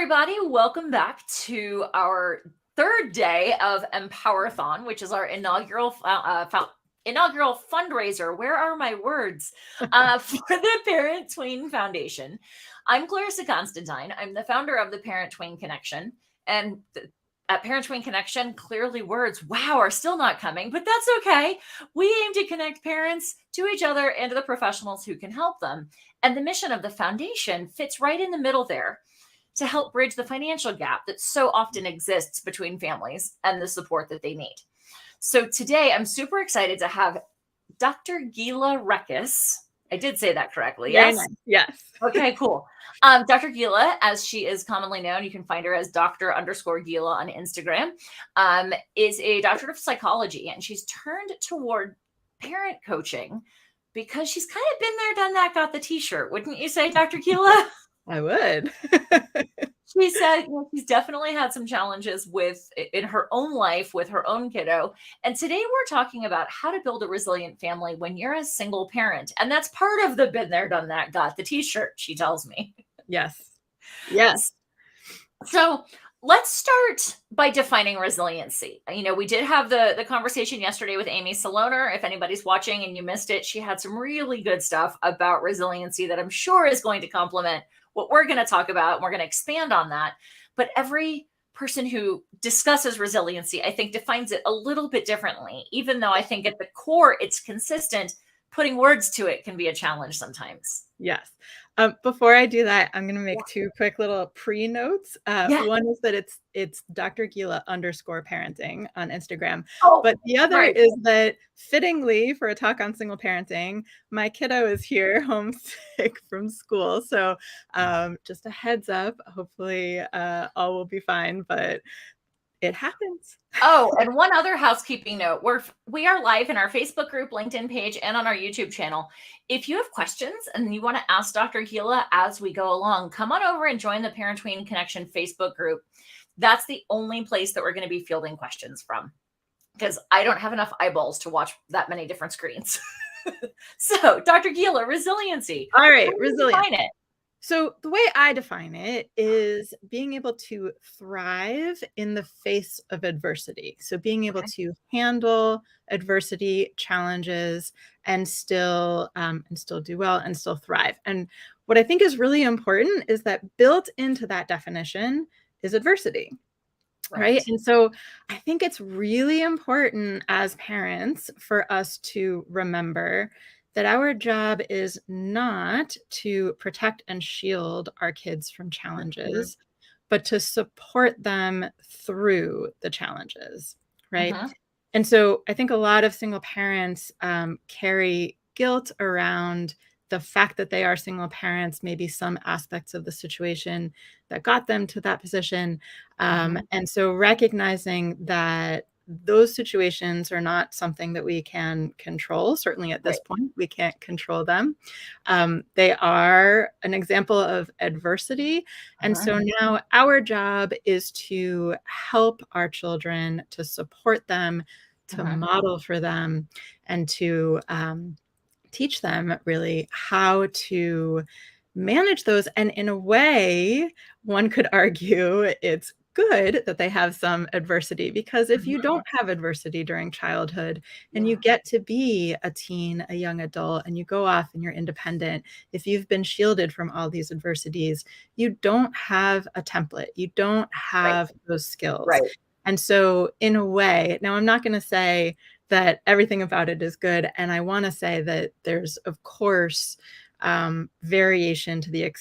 everybody. Welcome back to our third day of Empowerthon, which is our inaugural fundraiser. Where are my words? For the Parent Tween Foundation. I'm Clarissa Constantine. I'm the founder of the Parent Tween Connection. And at Parent Tween Connection, clearly words, wow, are still not coming, but that's okay. We aim to connect parents to each other and to the professionals who can help them. And the mission of the foundation fits right in the middle there, to help bridge the financial gap that so often exists between families and the support that they need. So today I'm super excited to have Dr. Gila Reckess. I did say that correctly. Yes. Nice. Yes. Okay, cool. Dr. Gila, as she is commonly known, you can find her as Dr._Gila on Instagram, is a doctorate of psychology, and she's turned toward parent coaching because she's kind of been there, done that, got the t-shirt. Wouldn't you say, Dr. Gila? I would. She said she's definitely had some challenges in her own life with her own kiddo. And today we're talking about how to build a resilient family when you're a single parent. And that's part of the been there, done that, got the t-shirt, she tells me. Yes. Yes. So let's start by defining resiliency. We did have the conversation yesterday with Amy Saloner. If anybody's watching and you missed it, she had some really good stuff about resiliency that I'm sure is going to complement what we're going to talk about. And we're going to expand on that. But every person who discusses resiliency, I think, defines it a little bit differently, even though I think at the core, it's consistent. Putting words to it can be a challenge sometimes. Yes. Before I do that, I'm going to make two quick little pre-notes. One is that it's Dr. Gila _parenting on Instagram. But the other is that, fittingly for a talk on single parenting, my kiddo is here homesick from school. So just a heads up, hopefully all will be fine, but it happens. Oh, and one other housekeeping note. We are live in our Facebook group, LinkedIn page, and on our YouTube channel. If you have questions and you want to ask Dr. Gila as we go along, come on over and join the Parent Tween Connection Facebook group. That's the only place that we're going to be fielding questions from, because I don't have enough eyeballs to watch that many different screens. So, Dr. Gila, resiliency. All right, resilience. Define it. So the way I define it is being able to thrive in the face of adversity. So being able to handle adversity, challenges, and still do well and still thrive. And what I think is really important is that built into that definition is adversity. Right. And so I think it's really important as parents for us to remember that our job is not to protect and shield our kids from challenges, but to support them through the challenges, right? And so I think a lot of single parents carry guilt around the fact that they are single parents, maybe some aspects of the situation that got them to that position. And so recognizing that those situations are not something that we can control. Certainly at this point, we can't control them. They are an example of adversity. And so now our job is to help our children, to support them, to model for them, and to teach them really how to manage those. And in a way, one could argue it's good that they have some adversity, because if you don't have adversity during childhood and you get to be a teen, a young adult, and you go off and you're independent, if you've been shielded from all these adversities, you don't have a template. You don't have those skills. And so in a way, now I'm not going to say that everything about it is good. And I want to say that there's, of course, variation to the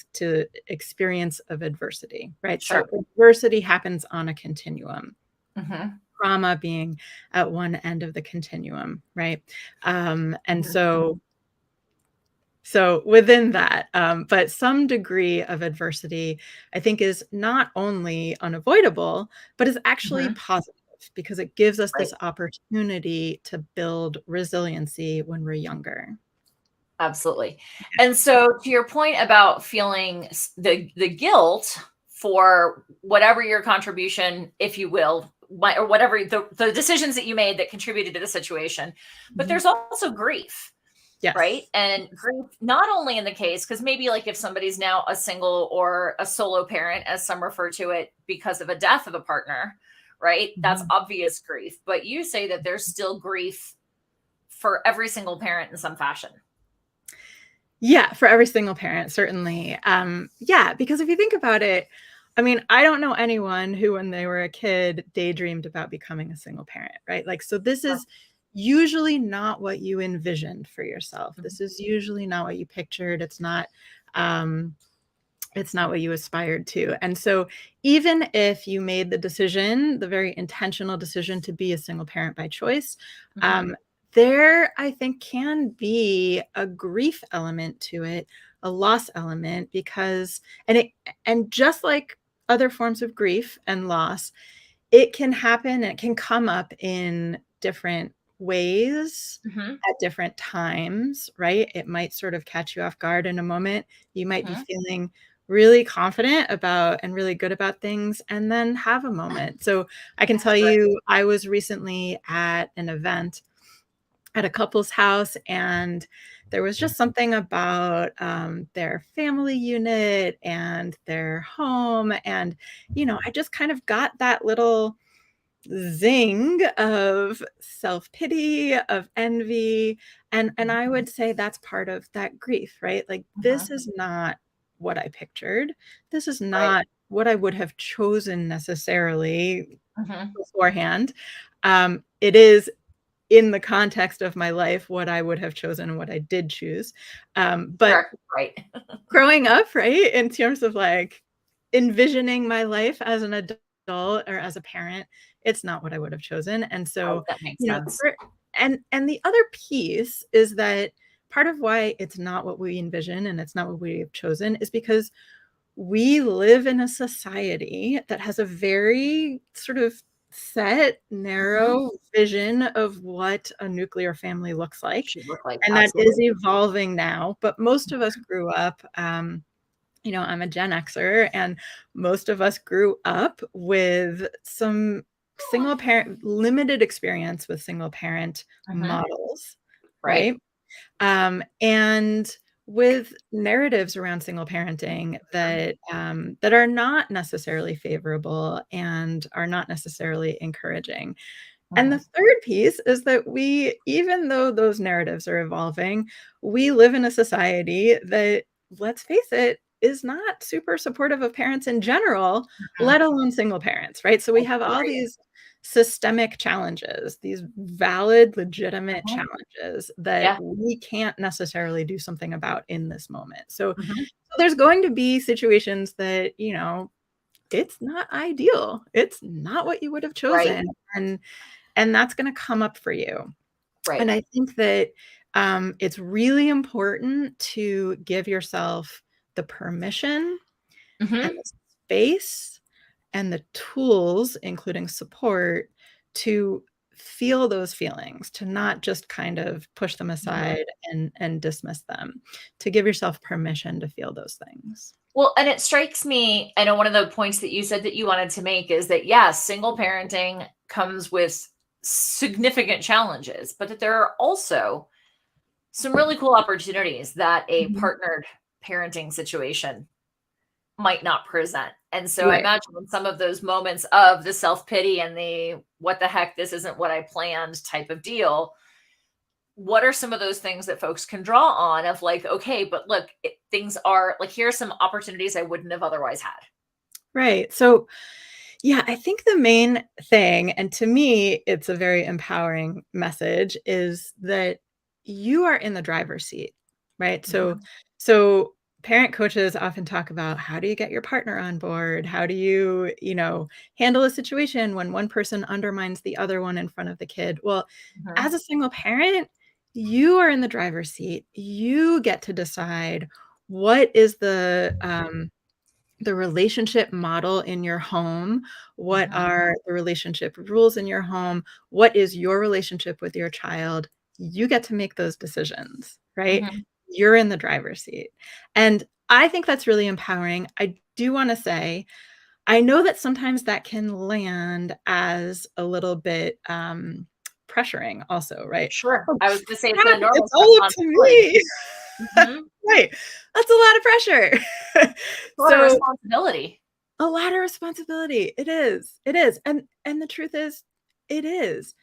experience of adversity, right? So adversity happens on a continuum, trauma being at one end of the continuum, right? And so within that, but some degree of adversity, I think, is not only unavoidable, but is actually positive, because it gives us this opportunity to build resiliency when we're younger. Absolutely. And so to your point about feeling the guilt for whatever your contribution, if you will, or whatever the decisions that you made that contributed to the situation, but there's also grief. right? Yes. And grief, not only in the case, because maybe like if somebody's now a single or a solo parent, as some refer to it, because of a death of a partner, right? That's Mhm. obvious grief. But you say that there's still grief for every single parent in some fashion. Yeah, for every single parent, certainly. Yeah, because if you think about it, I mean, I don't know anyone who, when they were a kid, daydreamed about becoming a single parent, right? Like, so this Sure. is usually not what you envisioned for yourself. Mhm. This is usually not what you pictured. Um, it's not what you aspired to. And so even if you made the decision, the very intentional decision to be a single parent by choice, Mhm. um, there I think can be a grief element to it, a loss element, because and just like other forms of grief and loss, it can happen and it can come up in different ways Mhm. at different times, right? It might sort of catch you off guard in a moment. You might be Mhm. feeling really confident about and really good about things and then have a moment. So I can tell Right. you, I was recently at an event at a couple's house, and there was just something about their family unit and their home. And, I just kind of got that little zing of self-pity, of envy, and I would say that's part of that grief, right? Like, this Mhm. is not what I pictured. This is Right. not what I would have chosen necessarily Mhm. beforehand. It is in the context of my life what I would have chosen and what I did choose. But Sure. Right. growing up, right, in terms of, like, envisioning my life as an adult or as a parent, it's not what I would have chosen, and Right. so, That makes you know, sense. for and the other piece is that part of why it's not what we envision and it's not what we have chosen is because we live in a society that has a very sort of set, Mhm. narrow vision of what a nuclear family looks like, Should look like. and that is Absolutely. evolving now, but most of us grew up, I'm a Gen Xer, and most of us grew up with some single parent limited experience with single parent Mhm. models, Right. right? And with narratives around single parenting that are not necessarily favorable and are not necessarily encouraging. And the Mhm. third piece is that even though those narratives are evolving, we live in a society that, let's face it, is not super supportive of parents in general, Mhm. let alone single parents, right? So we I have all agree. these systemic challenges, these valid, legitimate Mhm. challenges that Yeah. we can't necessarily do something about in this moment. Mhm. So there's going to be situations that, it's not ideal. It's not what you would have Right. chosen. And that's gonna come up for you. Right. And I think that, it's really important to give yourself the permission and Mhm. the space and the tools, including support, to feel those feelings, to not just kind of push them Mhm. aside and dismiss them, to give yourself permission to feel those things. Well, and it strikes me, I know one of the points that you said that you wanted to make is that, yes, single parenting comes with significant challenges, but that there are also some really cool opportunities that a Mhm. partnered parenting situation might not present. And so I Right. imagine in some of those moments of the self-pity and the what the heck, this isn't what I planned type of deal, what are some of those things that folks can draw on of like, okay, but look, things are like, here are some opportunities I wouldn't have otherwise had. Right. So, yeah, I think the main thing, and to me, it's a very empowering message, is that you are in the driver's seat, right? So, Mhm. so parent coaches often talk about how do you get your partner on board? How do you, handle a situation when one person undermines the other one in front of the kid? Well, as Mhm. a single parent, you are in the driver's seat. You get to decide what is the relationship model in your home, what Mhm. are the relationship rules in your home, what is your relationship with your child. You get to make those decisions, right? Mhm. You're in the driver's seat. And I think that's really empowering. I do want to say, I know that sometimes that can land as a little bit pressuring also, right? Sure. Oh, I was going to say it's an crap, enormous it's all up to responsibility. me. Mhm. Right. That's a lot of pressure. A lot of So responsibility. a lot of responsibility. It is. It is. And the truth is, it is.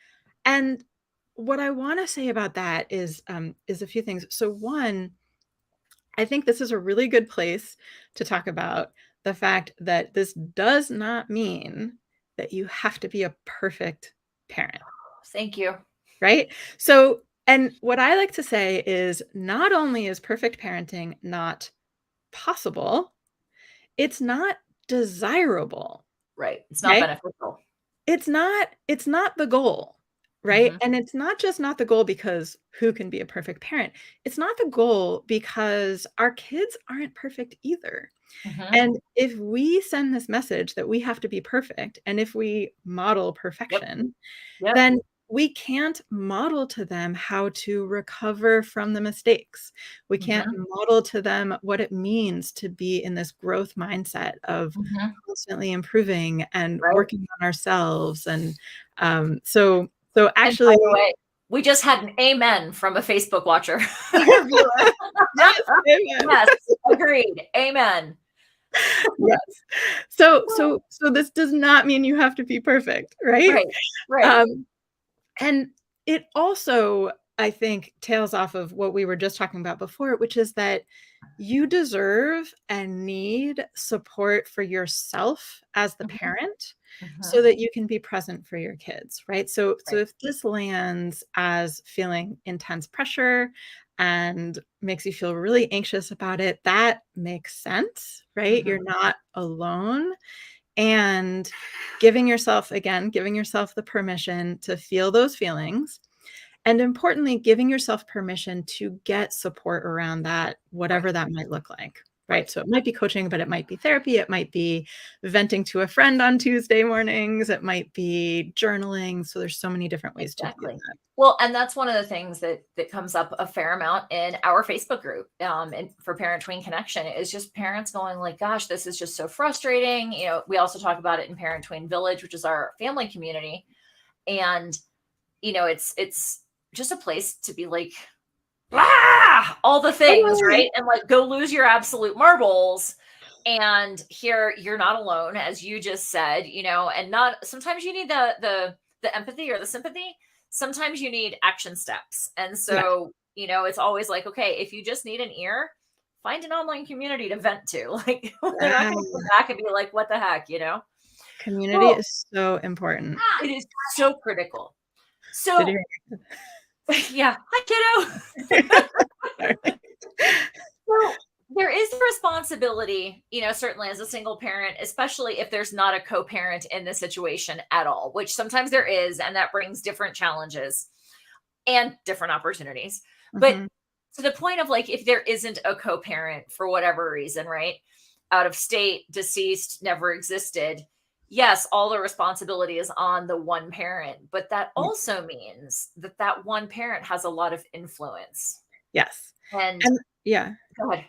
And what I want to say about that is a few things. So one, I think this is a really good place to talk about the fact that this does not mean that you have to be a perfect parent, Thank you. right? So, and what I like to say is not only is perfect parenting not possible, it's not desirable, Right. It's not okay? beneficial. It's not the goal, right? Mhm. And it's not just not the goal because who can be a perfect parent? It's not the goal because our kids aren't perfect either. Mhm. And if we send this message that we have to be perfect, and if we model Yep. perfection, Yep. then we can't model to them how to recover from the mistakes. We can't Mhm. model to them what it means to be in this growth mindset of Mhm. constantly improving and Right. working on ourselves. And so And by actually, the way, we just had an amen from a Facebook watcher. yes, amen. Yes, agreed. Amen. Yes. So this does not mean you have to be perfect, right? Right. Right. Um, And it also, I think, tails off of what we were just talking about before, which is that you deserve and need support for yourself as the Mhm. parent so Mhm. that you can be present for your kids, right? So Right. if this lands as feeling intense pressure and makes you feel really anxious about it, that makes sense, right? Mhm. You're not alone. And giving yourself the permission to feel those feelings. And importantly, giving yourself permission to get support around that, Right. whatever that might look like. Right. Right. So it might be coaching, but it might be therapy. It might be venting to a friend on Tuesday mornings. It might be journaling. So there's so many different ways to do Exactly. that. Well, and that's one of the things that comes up a fair amount in our Facebook group, and for Parent Tween Connection is just parents going like, "Gosh, this is just so frustrating." You know, we also talk about it in Parent Tween Village, which is our family community, and it's just a place to be like, "Ah!" all the things, Totally. right? And like go lose your absolute marbles. And here you're not alone, as you just said, and not sometimes you need the empathy or the sympathy. Sometimes you need action steps. And Yeah. so, it's always like, okay, if you just need an ear, find an online community to vent to. Like they're not gonna come Yeah. back and be like, what the heck? Community Well, is so important. it is so critical. Did So you yeah, hi kiddo. hear? So there is the responsibility, certainly as a single parent, especially if there's not a co parent in the situation at all, which sometimes there is, and that brings different challenges and different opportunities. But Mhm. to the point of like, if there isn't a co parent for whatever reason, right? Out of state, deceased, never existed. Yes, all the responsibility is on the one parent, but that Yeah. also means that that one parent has a lot of influence. Yes. And And yeah. go ahead.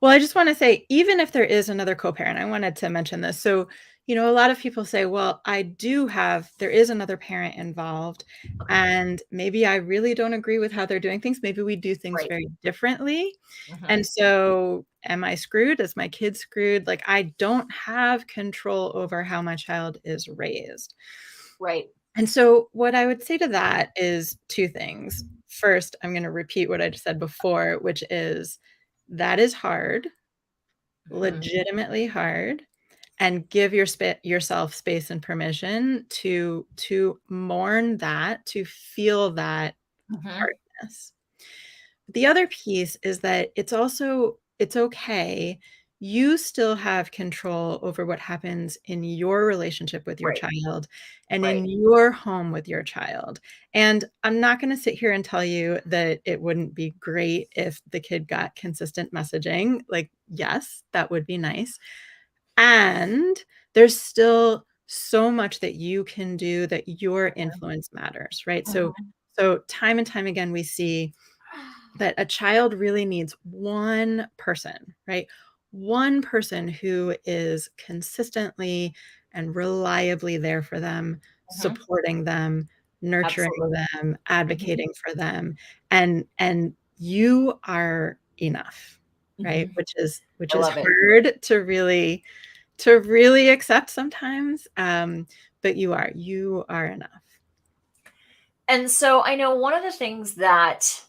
Well, I just wanna say, even if there is another co-parent, I wanted to mention this. So, a lot of people say, "Well, there is another parent involved, Okay. and maybe I really don't agree with how they're doing things. Maybe we do things Right. very differently. Mhm. And so am I screwed? Is my kid screwed? Like, I don't have control over how my child is raised." Right. And so what I would say to that is 2 things. First, I'm gonna repeat what I just said before, which is that is hard, Mhm. legitimately hard, and give yourself space and permission to mourn that, to feel that Mhm. hardness. The other piece is that it's okay. You still have control over what happens in your relationship with your Right. child and Right. in your home with your child. And I'm not gonna sit here and tell you that it wouldn't be great if the kid got consistent messaging. Like, yes, that would be nice. And there's still so much that you can do, that your influence matters, right? So Mhm. so time and time again, we see that a child really needs one person, right? One person who is consistently and reliably there for them, Mhm. supporting them, nurturing Absolutely. them, advocating for them, and you are enough, right? Mhm. Which is I love it. hard to really accept sometimes, but you are enough. And so I know one of the things that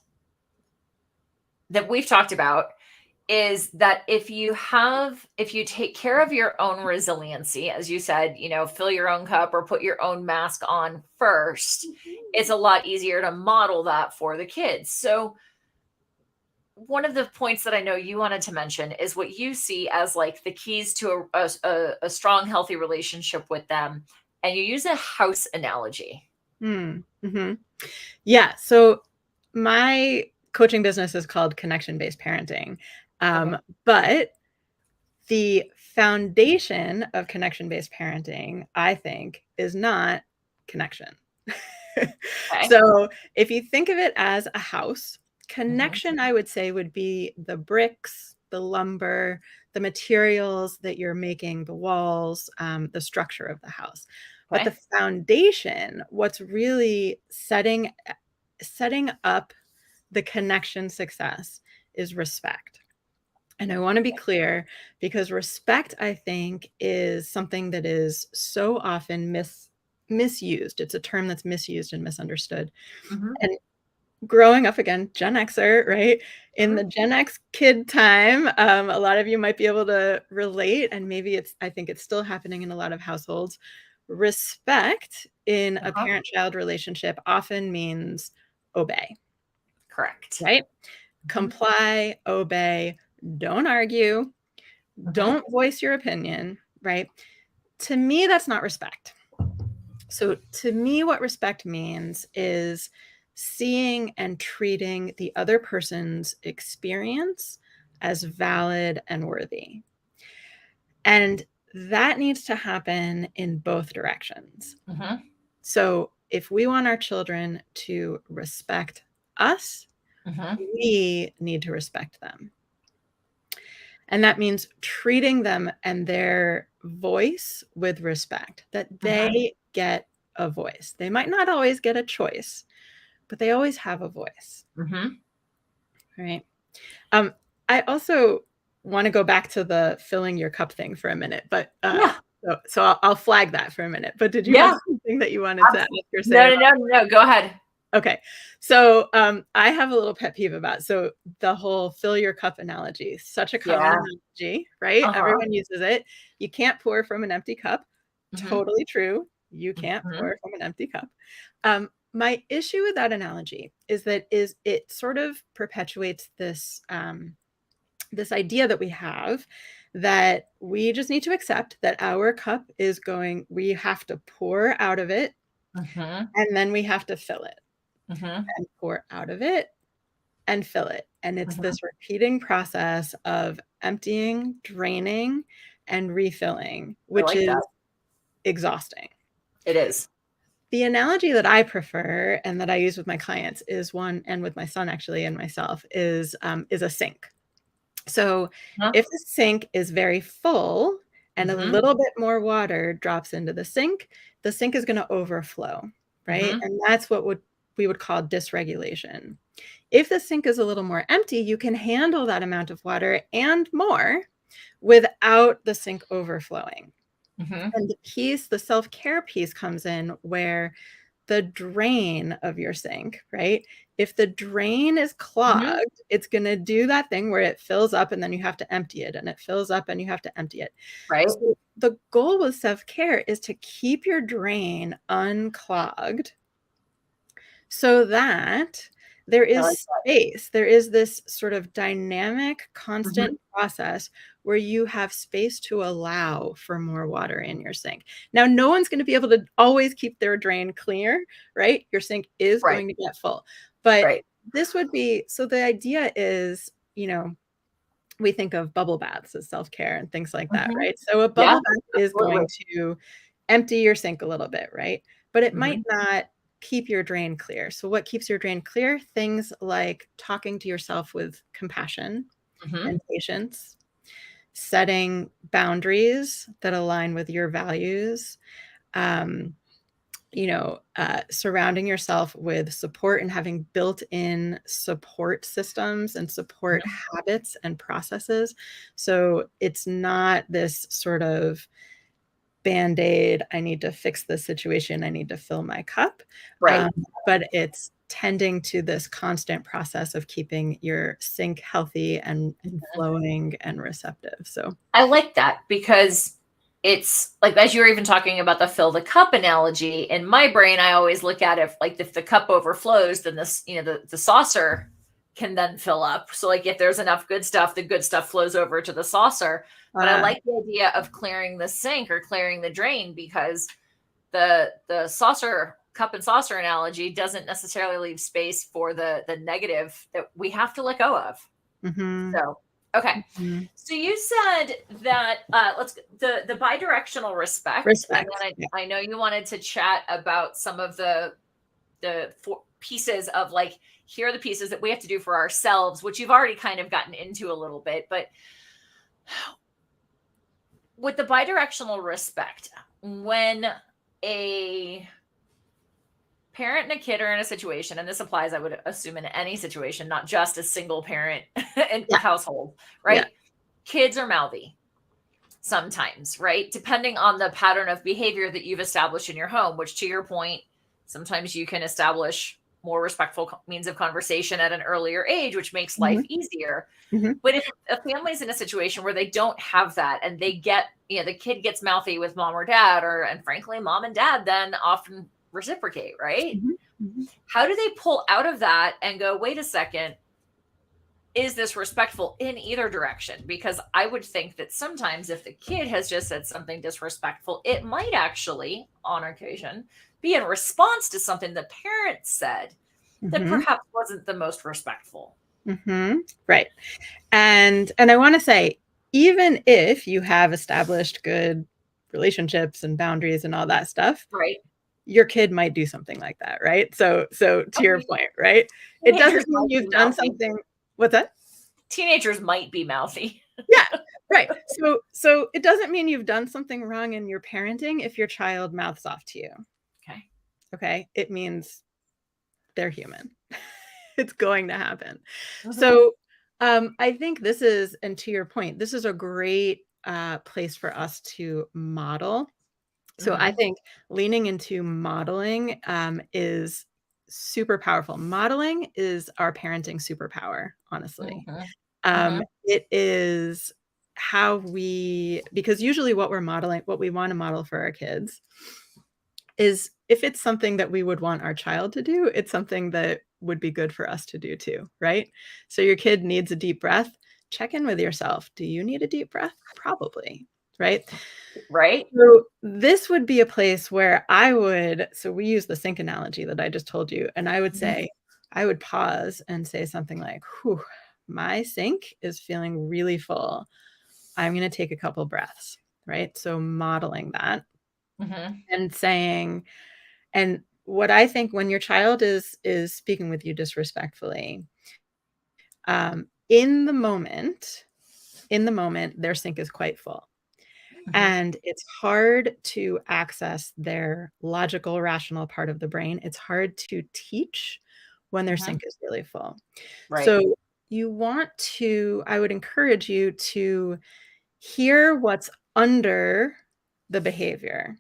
we've talked about is that if you take care of your own resiliency, as you said, fill your own cup or put your own mask on first, it's a lot easier to model that for the kids. So one of the points that I know you wanted to mention is what you see as like the keys to a strong, healthy relationship with them. And you use a house analogy. Mm-hmm. Yeah. So my coaching business is called connection-based parenting. Okay. But the foundation of connection-based parenting, I think, is not connection. Okay. So if you think of it as a house, Mhm. connection, I would say, would be the bricks, the lumber, the materials that you're making, the walls, the structure of the house. But the Okay. foundation, what's really setting up the connection success, is respect. And I want to be clear, because respect, I think, is something that is so often misused. It's a term that's misused and misunderstood. Mhm. And growing up, again, Gen Xer, right? In the Mhm. Gen X kid time, a lot of you might be able to relate, and maybe I think it's still happening in a lot of households. Respect in a Uh-huh. parent-child relationship often means obey, Correct. right? Mhm. Comply, obey, don't argue, Mhm. don't voice your opinion, right? To me, that's not respect. So, to me, what respect means is seeing and treating the other person's experience as valid and worthy. And that needs to happen in both directions. Mhm. So, if we want our children to respect us, Mhm. we need to respect them. And that means treating them and their voice with respect, that Mhm. they get a voice. They might not always get a choice, but they always have a voice, Mhm. right? Um, I also want to go back to the filling your cup thing for a minute, but Yeah. so I'll flag that for a minute. But did you have Yeah. something that you wanted to ask or say No, no, about? no, no. Go ahead. Okay. So I have a little pet peeve about so the whole fill your cup analogy, such a common Yeah. analogy, right? Uh-huh. Everyone uses it. You can't pour from an empty cup. Mhm. Totally true. You can't Mhm. pour from an empty cup. My issue with that analogy is it sort of perpetuates this idea that we have that we just need to accept that our cup is going, we have to pour out of it, Mhm. and then we have to fill it Mhm. and pour out of it and fill it. And it's Mhm. this repeating process of emptying, draining, and refilling, I which like is that. exhausting. It is. The analogy that I prefer and that I use with my clients is one, and with my son actually and myself, is a sink. So Huh? if the sink is very full and a Mhm. little bit more water drops into the sink is going to overflow, right? Mhm. And that's what we would call dysregulation. If the sink is a little more empty, you can handle that amount of water and more without the sink overflowing. Mhm. And the self-care piece comes in where the drain of your sink, right? If the drain is Mhm. clogged, it's going to do that thing where it fills up and then you have to empty it, and it fills up and you have to empty it. Right? So the goal with self-care is to keep your drain unclogged so that there I like is that. space. There is this sort of dynamic, Mhm. constant process where you have space to allow for more water in your sink. Now, no one's going to be able to always keep their drain clear, right? Your sink is Right. going to get full. But Right. this would be so the idea is, we think of bubble baths as self-care and things like that, Mhm. right? So a Yeah. bubble bath is Absolutely. going to empty your sink a little bit, right? But it might Mhm. not keep your drain clear. So what keeps your drain clear? Things like talking to yourself with compassion Mhm. and patience, setting boundaries that align with your values, um, surrounding yourself with support and having built-in support systems and support habits and processes. So it's not this sort of Band-Aid, I need to fix this situation, I need to fill my cup. Right. But it's tending to this constant process of keeping your sink healthy and flowing and receptive. So I like that, because it's like, as you were even talking about the fill the cup analogy, in my brain, I always look at it like, if the cup overflows, then this, the saucer can then fill up. So like, if there's enough good stuff, the good stuff flows over to the saucer. But I like the idea of clearing the sink or clearing the drain, because the saucer, cup and saucer analogy doesn't necessarily leave space for the negative that we have to let go of. So, okay. So you said that the bidirectional respect. And then I know you wanted to chat about some of the pieces of, like, here are the pieces that we have to do for ourselves, which you've already kind of gotten into a little bit. But with the bidirectional respect, when a parent and a kid are in a situation, and this applies, I would assume, in any situation, not just a single parent in the household, right? Yeah. Kids are mouthy sometimes, right? Depending on the pattern of behavior that you've established in your home, which, to your point, sometimes you can establish more respectful means of conversation at an earlier age, which makes life easier. But if a family's in a situation where they don't have that, and they get, the kid gets mouthy with mom or dad, and frankly, mom and dad then often reciprocate, right? How do they pull out of that and go, wait a second, is this respectful in either direction? Because I would think that sometimes if the kid has just said something disrespectful, it might actually, on occasion, be in response to something the parent said that perhaps wasn't the most respectful. Right. And I want to say, even if you have established good relationships and boundaries and all that stuff, right, your kid might do something like that, right? So to your point, right? It doesn't mean you've done something. What's that? Teenagers might be mouthy. Yeah, right. So it doesn't mean you've done something wrong in your parenting if your child mouths off to you. Okay. It means they're human. It's going to happen. So I think this is, and to your point, this is a great place for us to model. So I think leaning into modeling is super powerful. Modeling is our parenting superpower, honestly. It is how because usually what we're modeling, what we want to model for our kids is, if it's something that we would want our child to do, it's something that would be good for us to do too, right? So your kid needs a deep breath. Check in with yourself. Do you need a deep breath? Probably, right? Right. So this would be a place where so we use the sink analogy that I just told you, and I would say, I would pause and say something like, whew, my sink is feeling really full. I'm going to take a couple breaths, right? So modeling that and saying, and what I think, when your child is speaking with you disrespectfully, in the moment, their sink is quite full. And it's hard to access their logical, rational part of the brain. It's hard to teach when their sink is really full. Right. So I would encourage you to hear what's under the behavior,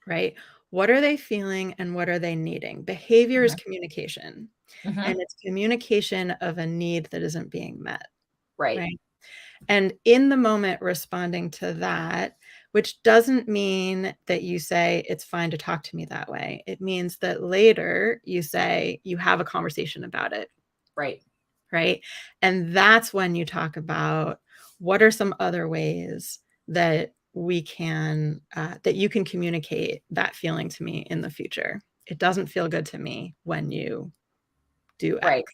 right? What are they feeling and what are they needing? Behavior is communication, and it's communication of a need that isn't being met. Right. And in the moment, responding to that, which doesn't mean that you say, it's fine to talk to me that way. It means that later you say, you have a conversation about it. Right. Right. And that's when you talk about, what are some other ways that we can, that you can communicate that feeling to me in the future? It doesn't feel good to me when you do X.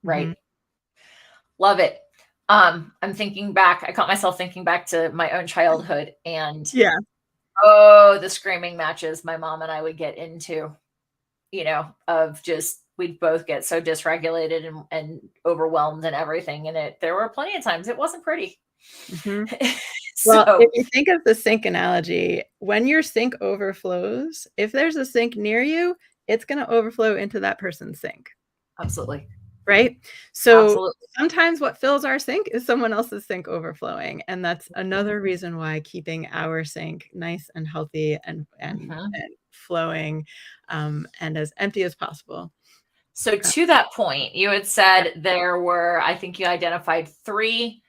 Right. Love it. I'm thinking back, I caught myself thinking back to my own childhood, and the screaming matches my mom and I would get into, of just, we'd both get so dysregulated and overwhelmed and everything. And there were plenty of times it wasn't pretty. Well, So if you think of the sink analogy, when your sink overflows, if there's a sink near you, it's going to overflow into that person's sink, absolutely. right? So Absolutely. sometimes what fills our sink is someone else's sink overflowing. And that's another reason why keeping our sink nice and healthy and flowing and as empty as possible. So to that point, you had said there were, I think you identified 3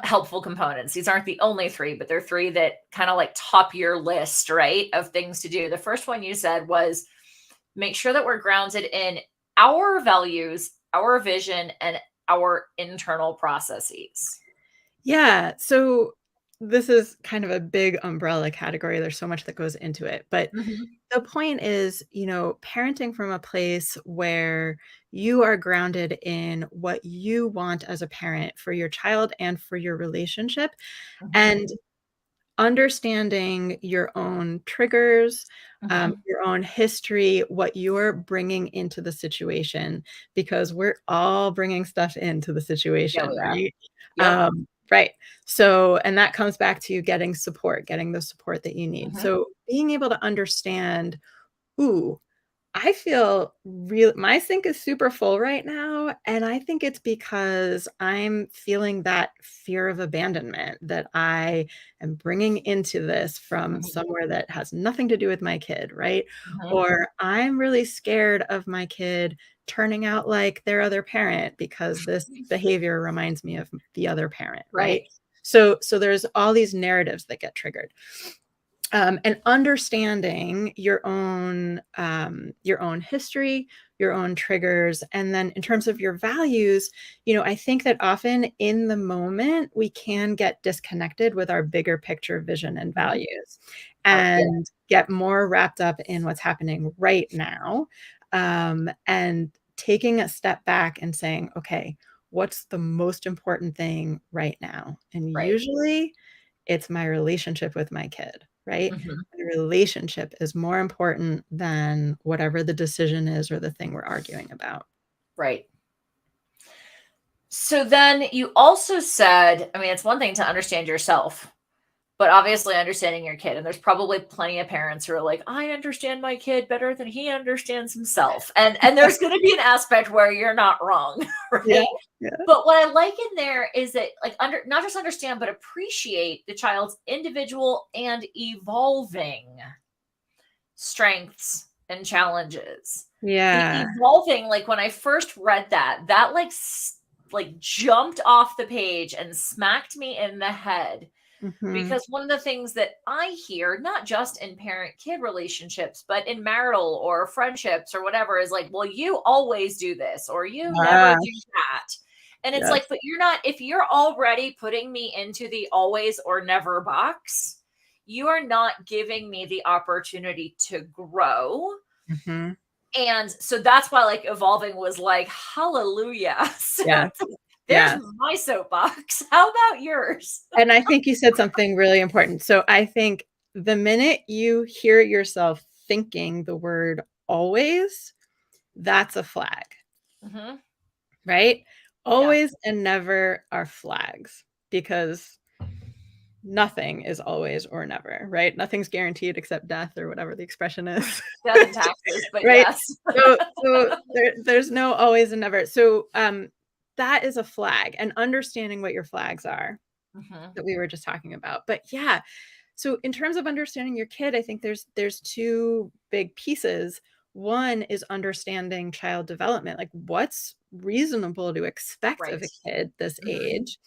helpful components. These aren't the only 3, but they're 3 that kind of like top your list, right, of things to do. The first one you said was make sure that we're grounded in our values, our vision, and our internal processes. Yeah. So this is kind of a big umbrella category. There's so much that goes into it. But the point is, parenting from a place where you are grounded in what you want as a parent for your child and for your relationship, and understanding your own triggers, your own history, what you're bringing into the situation, because we're all bringing stuff into the Yeah, situation, we are. right? Yep. Right. So, and that comes back to getting support, getting the support that you need. So being able to understand, ooh, I feel my sink is super full right now, and I think it's because I'm feeling that fear of abandonment that I am bringing into this from somewhere that has nothing to do with my kid, right? Or I'm really scared of my kid turning out like their other parent because this behavior reminds me of the other parent, right? Right. So there's all these narratives that get triggered. And understanding your own history, your own triggers, and then in terms of your values, I think that often in the moment we can get disconnected with our bigger picture vision and values, and get more wrapped up in what's happening right now, and taking a step back and saying, okay, what's the most important thing right now? And Right. usually it's my relationship with my kid, right? Mm-hmm. The relationship is more important than whatever the decision is or the thing we're arguing about. Right. So then you also said, I mean, it's one thing to understand yourself, but obviously understanding your kid. And there's probably plenty of parents who are like, I understand my kid better than he understands himself. And there's going to be an aspect where you're not wrong, Yeah. right? Yeah. But what I like in there is that like not just understand, but appreciate the child's individual and evolving strengths and challenges. The Yeah. evolving, like when I first read that like jumped off the page and smacked me in the head, because one of the things that I hear, not just in parent-kid relationships, but in marital or friendships or whatever, is like, well, you always do this or you never do that. And it's like, Yes. but you're not, if you're already putting me into the always or never box, you are not giving me the opportunity to grow. Mm-hmm. And so that's why like evolving was like, hallelujah. So Yeah. there's Yeah. my soapbox. How about yours? And I think you said something really important. So I think the minute you hear yourself thinking the word always, that's a flag, right? Always and never are flags, because nothing is always or never, right? Nothing's guaranteed except death, or whatever the expression is. Death and taxes, but Right? yes. So there's no always and never. So that is a flag, and understanding what your flags are that we were just talking about. But yeah, so in terms of understanding your kid, I think there's 2 big pieces. One is understanding child development, like what's reasonable to expect of Right. a kid this age.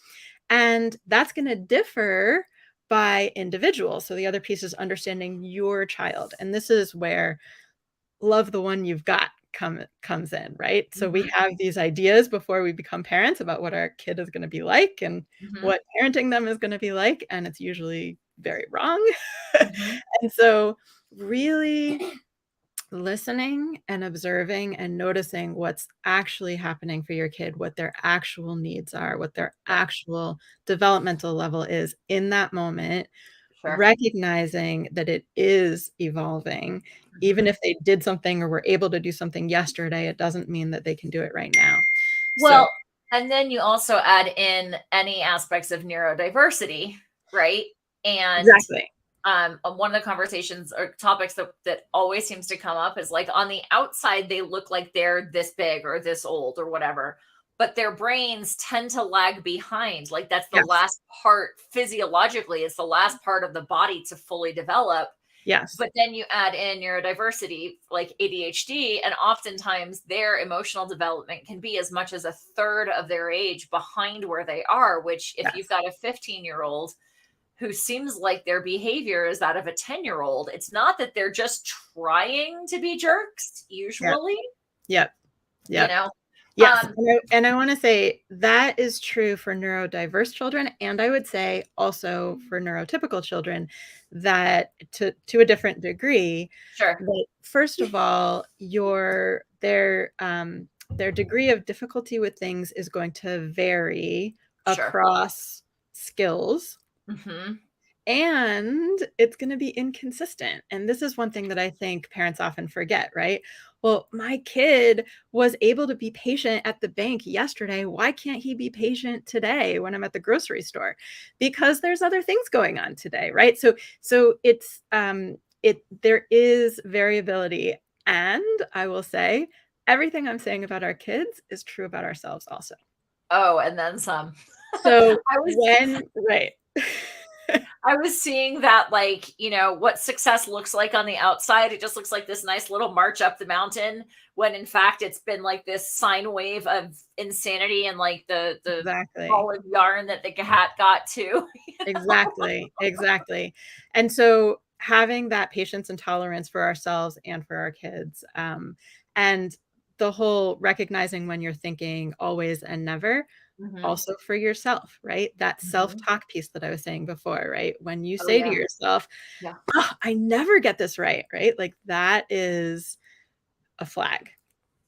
And that's going to differ by individual. So the other piece is understanding your child. And this is where love the one you've got comes in, right? So we have these ideas before we become parents about what our kid is going to be like and what parenting them is going to be like, and it's usually very wrong. And so really listening and observing and noticing what's actually happening for your kid, what their actual needs are, what their actual developmental level is in that moment, recognizing that it is evolving. Even if they did something or were able to do something yesterday, it doesn't mean that they can do it right now. So Well, and then you also add in any aspects of neurodiversity right? And Exactly. one of the conversations or topics that always seems to come up is like on the outside, they look like they're this big or this old or whatever, but their brains tend to lag behind. Like that's the Yes. last part physiologically, it's the last part of the body to fully develop. Yes. But then you add in neurodiversity like ADHD, and oftentimes their emotional development can be as much as a third of their age behind where they are, which if you've Yes. got a 15-year-old who seems like their behavior is that of a 10-year-old, it's not that they're just trying to be jerks, Yep. usually, Yep. you Yep. know? Yes. Um, And I want to say that is true for neurodiverse children. And I would say also for neurotypical children that to a different degree, sure, that first of all, their degree of difficulty with things is going to vary sure. across skills. Mhm. And it's gonna be inconsistent, and this is one thing that I think parents often forget, right? "Well, my kid was able to be patient at the bank yesterday, why can't he be patient today when I'm at the grocery store?" Because there's other things going on today, right? So there is variability, and I will say, everything I'm saying about our kids is true about ourselves also. Oh, and then some. So I was when right. I was seeing that, like, what success looks like on the outside, it just looks like this nice little march up the mountain, when in fact it's been like this sine wave of insanity and like the Exactly. ball of yarn that the cat got to. Exactly, exactly. And so having that patience and tolerance for ourselves and for our kids, and the whole recognizing when you're thinking always and never, Mhm, also for yourself, right? That mhm. self-talk piece that I was saying before, right? When you Oh, say to yeah, yourself, yeah. "Oh, I never get this right?" Like that is a flag,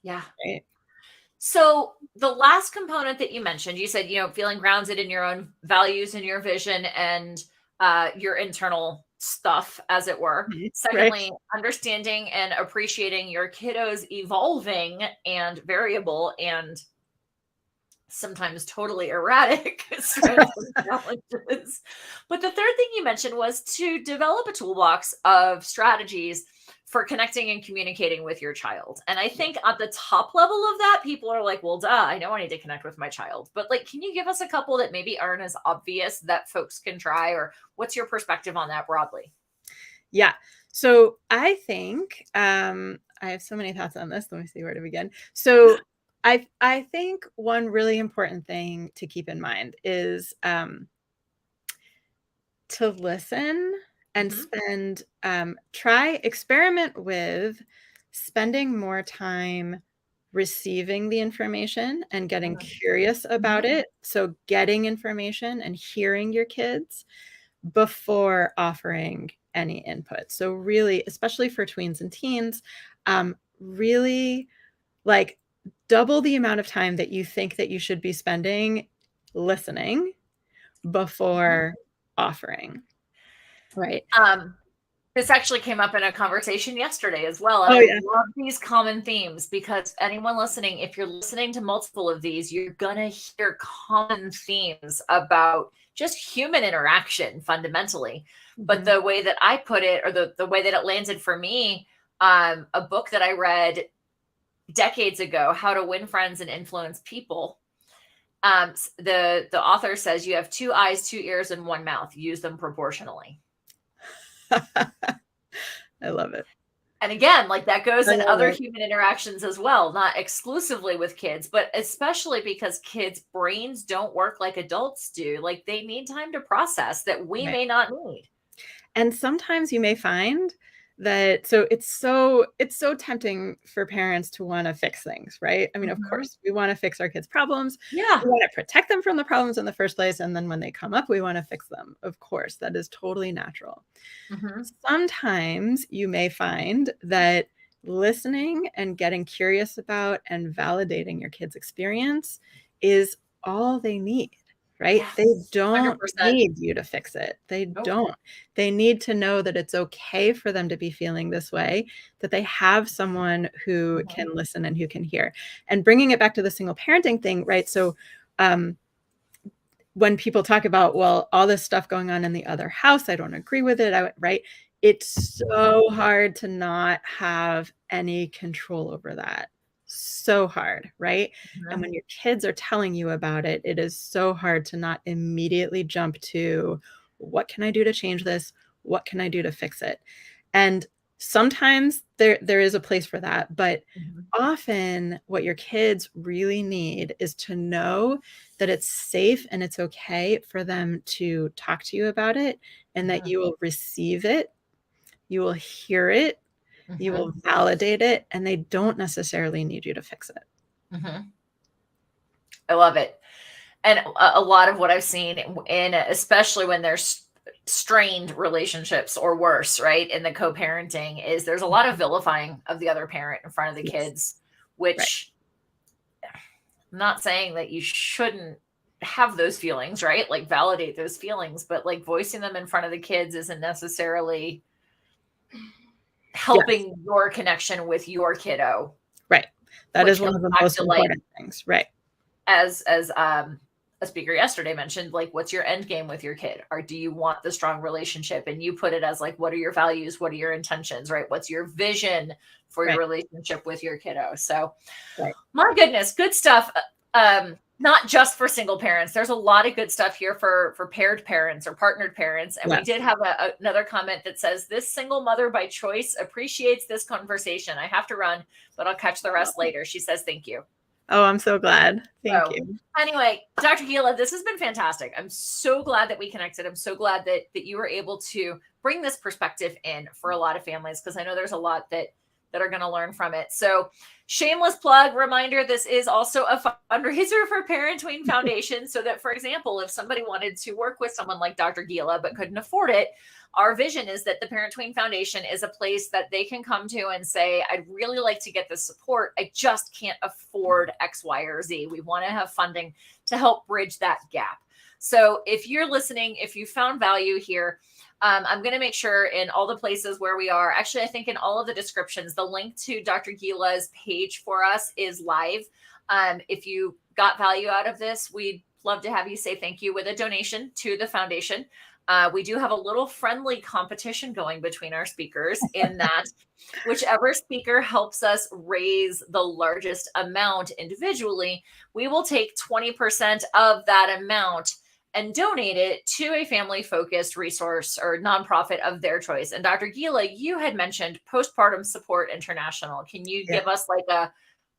Yeah. right? So the last component that you mentioned, you said, feeling grounded in your own values and your vision and your internal stuff, as it were. Mhm. Right? Secondly, understanding and appreciating your kiddos evolving and variable and sometimes totally erratic strengths and challenges. But the third thing you mentioned was to develop a toolbox of strategies for connecting and communicating with your child. And I think at the top level of that, people are like, well, duh, I know I need to connect with my child. But like, can you give us a couple that maybe aren't as obvious that folks can try? Or what's your perspective on that broadly? Yeah. So I think I have so many thoughts on this. Let me see where to begin. So I think one really important thing to keep in mind is to listen and Hmm. experiment with spending more time receiving the information and getting curious about Hmm. it. So getting information and hearing your kids before offering any input. So really, especially for tweens and teens, really like double the amount of time that you think that you should be spending listening before offering, right? Um, This actually came up in a conversation yesterday as well, and Oh, I yeah. love these common themes because anyone listening, if you're listening to multiple of these, you're gonna hear common themes about just human interaction fundamentally. But Mhm. the way that I put it, or the way that it landed for me, a book that I read decades ago, How to Win Friends and Influence People. The author says you have two eyes, two ears, and one mouth. Use them proportionally. I love it. And again, like that goes I in love other it. human interactions as well, not exclusively with kids, but especially because kids' brains don't work like adults do. Like they need time to process that we Right. may not need. And sometimes you may find that it's so tempting for parents to wanna fix things, right? I mean, of Mhm. course, we wanna fix our kids' problems. Yeah. We wanna protect them from the problems in the first place, and then when they come up, we wanna fix them. Of course, that is totally natural. Mhm. Sometimes you may find that listening and getting curious about and validating your kid's experience is all they need, right? They Yes. don't 100%. need you to fix it. They Nope. don't. They need to know that it's okay for them to be feeling this way, that they have someone who Mhm. can listen and who can hear. And bringing it back to the single parenting thing, right? So, um, when people talk about, well, all this stuff going on in the other house, I don't agree with it, right? It's so hard to not have any control over that. So hard, right? And when your kids are telling you about it, it is so hard to not immediately jump to, what can I do to change this? What can I do to fix it? And sometimes there is a place for that, but often what your kids really need is to know that it's safe and it's okay for them to talk to you about it, and that you will receive it, you will hear it, you will validate it, and they don't necessarily need you to fix it. I love it. And a lot of what I've seen in, especially when there's strained relationships or worse, right, in the co-parenting, is there's a lot of vilifying of the other parent in front of the kids, which I'm not saying that you shouldn't have those feelings, right? Like validate those feelings, but like voicing them in front of the kids isn't necessarily helping your connection with your kiddo. Right. That is one of the most important things. Right. As a speaker yesterday mentioned, like, what's your end game with your kid? Or do you want the strong relationship? And you put it as like, what are your values? What are your intentions, right? What's your vision for your relationship with your kiddo? So my goodness, good stuff. Not just for single parents. There's a lot of good stuff here for paired parents or partnered parents. And we did have another comment that says, this single mother by choice appreciates this conversation. I have to run, but I'll catch the rest later. She says, thank you. Oh, I'm so glad. Thank you. Anyway, Dr. Gila, this has been fantastic. I'm so glad that we connected. I'm so glad that you were able to bring this perspective in for a lot of families, because I know there's a lot that are going to learn from it. So shameless plug reminder, this is also a fundraiser for Parent Tween Foundation. So that, for example, if somebody wanted to work with someone like Dr. Gila but couldn't afford it, our vision is that the Parent Tween Foundation is a place that they can come to and say, I'd really like to get this support. I just can't afford X, Y, or Z. We want to have funding to help bridge that gap. So if you're listening, if you found value here, I'm going to make sure in all the places where we are, actually, I think in all of the descriptions, the link to Dr. Gila's page for us is live. If you got value out of this, we'd love to have you say thank you with a donation to the foundation. We do have a little friendly competition going between our speakers in that whichever speaker helps us raise the largest amount individually, we will take 20% of that amount and donate it to a family-focused resource or nonprofit of their choice. And Dr. Gila, you had mentioned Postpartum Support International. Can you give us like a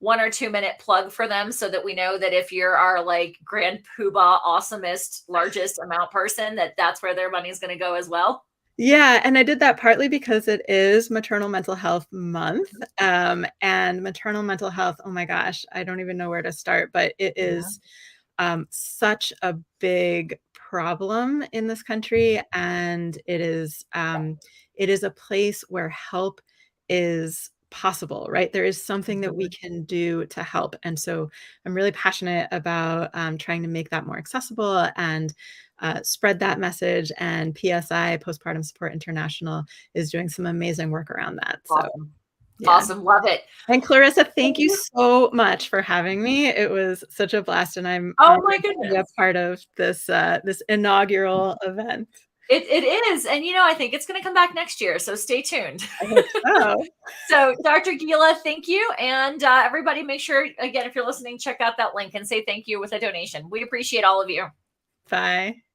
1 or 2 minute plug for them so that we know that if you're our like grand poobah, awesomest, largest amount person, that's where their money is going to go as well? Yeah. And I did that partly because it is Maternal Mental Health Month. And maternal mental health, oh my gosh, I don't even know where to start, but it is such a big problem in this country. And it is a place where help is possible, right? There is something that we can do to help. And so I'm really passionate about trying to make that more accessible and spread that message. And PSI, Postpartum Support International, is doing some amazing work around that. Awesome. So awesome. Love it. And Clarissa, thank you so much for having me. It was such a blast. And I'm my goodness, a part of this this inaugural event. It is. And, I think it's going to come back next year. So stay tuned. I hope so. So Dr. Gila, thank you. And everybody, make sure, again, if you're listening, check out that link and say thank you with a donation. We appreciate all of you. Bye.